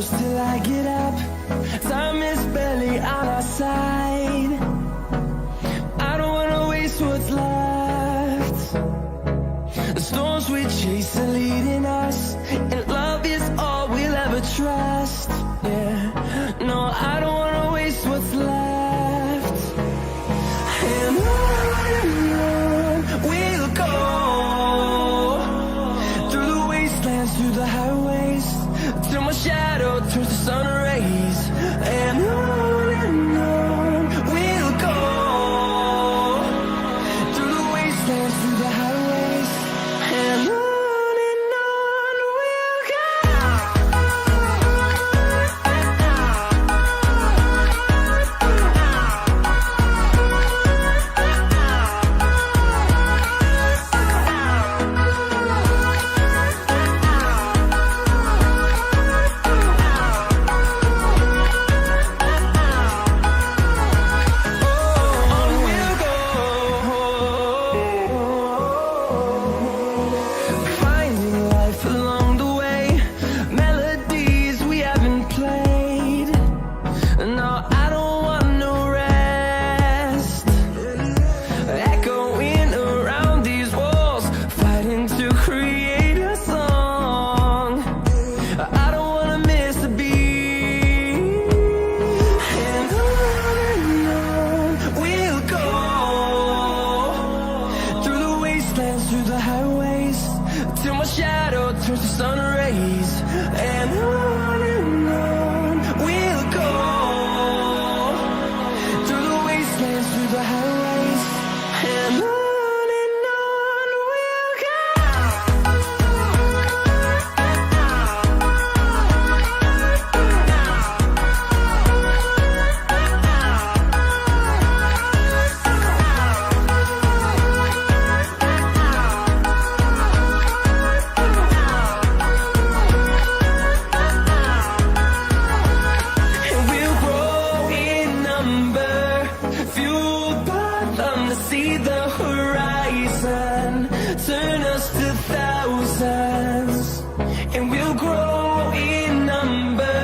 close till I get up. Time is barely on our side. I don't wanna waste what's left. The storms we chase are leading us, and love is all we'll ever trust. Yeah, no, I don't wanna waste what's left. And on we'll go, through the wastelands, through the highways, till my shadow turns to sun rays. And on we'll go, through the wastelands, through the highways, and on we'll go. Finding life along the way, melodies we haven't played. No, I don't want no rest. Echoing around these walls, fighting to create a song. I don't wanna miss a beat. And on we'll go, through the wastelands, through the highways, till my shadow turns to sun rays. And on we'll go, through the wastelands, through the highways, and on we'll go. And we'll grow in number, fueled by them to see the horizon, turn us to thousands. And we'll grow in number,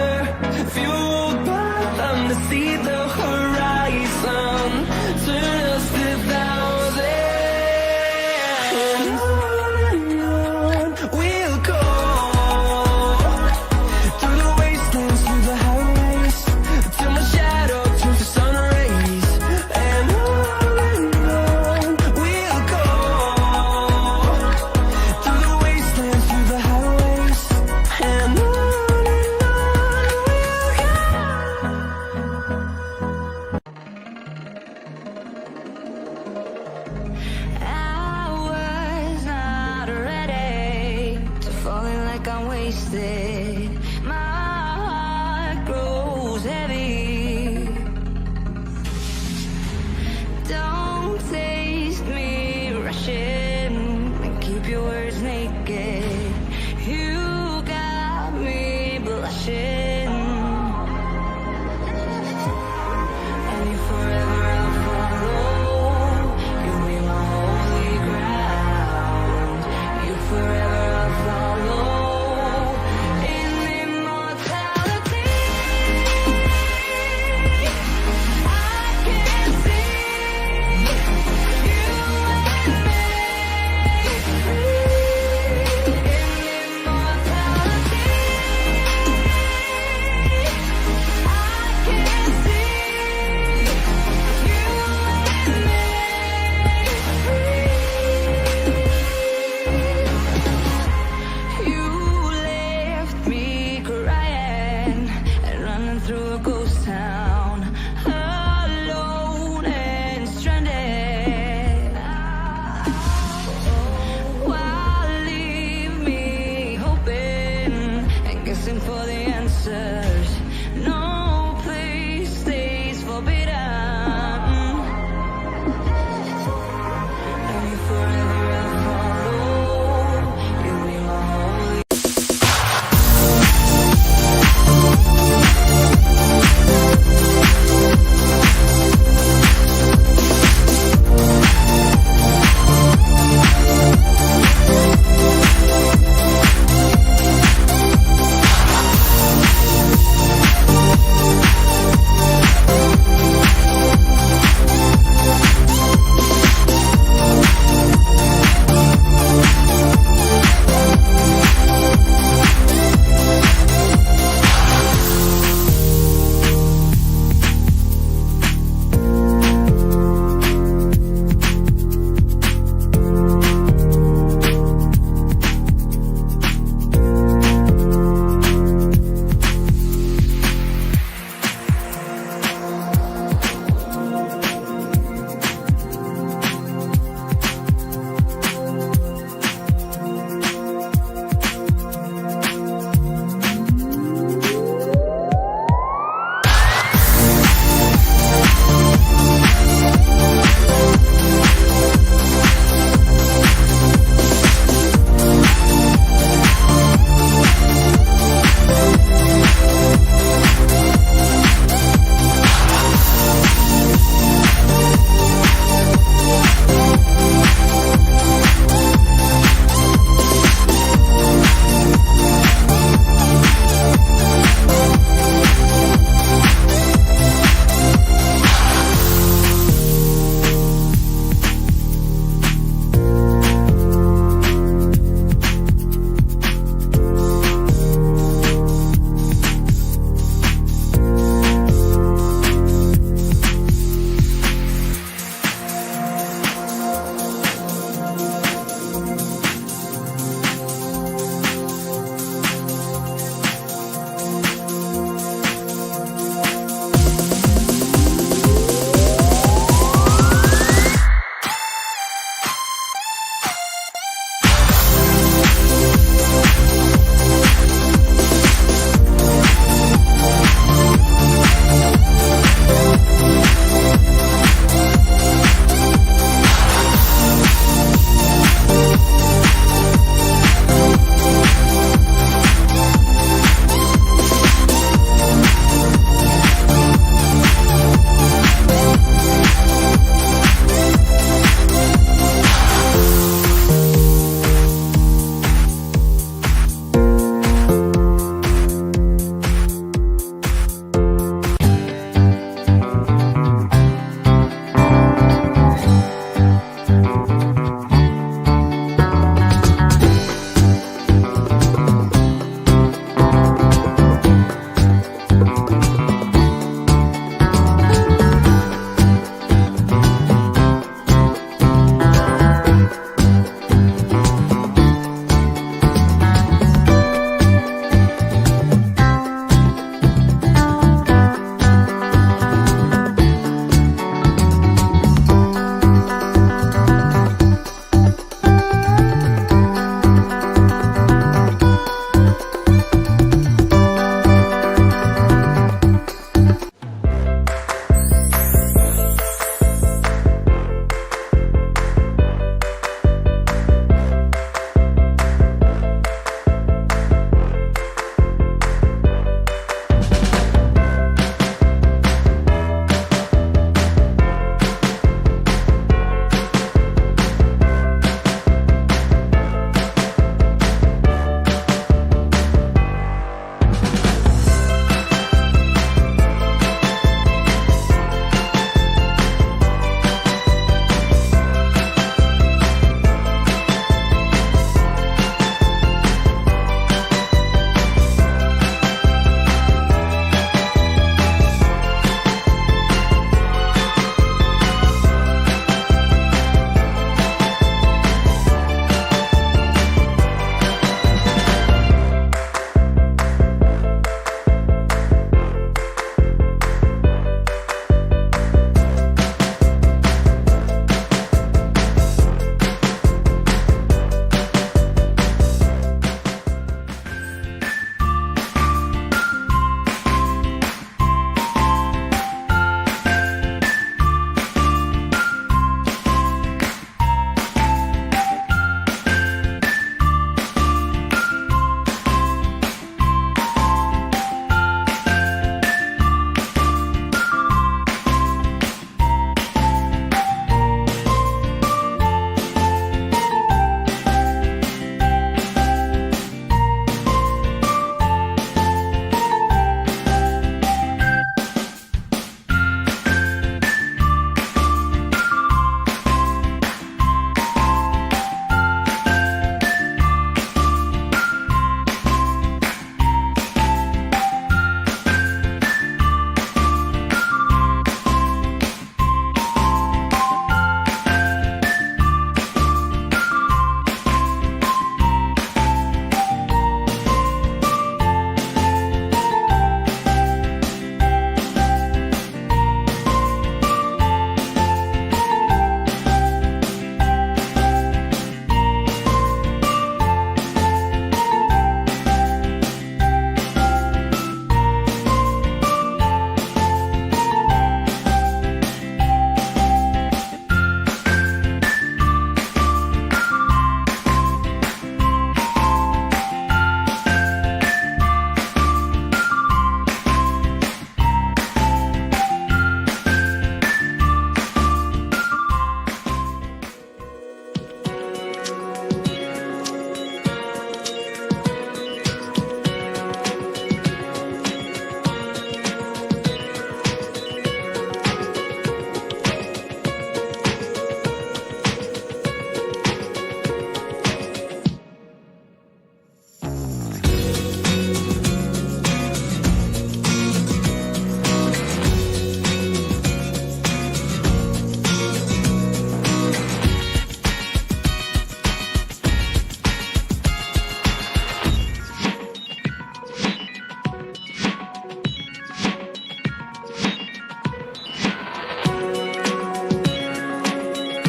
fueled by them to see the horizon.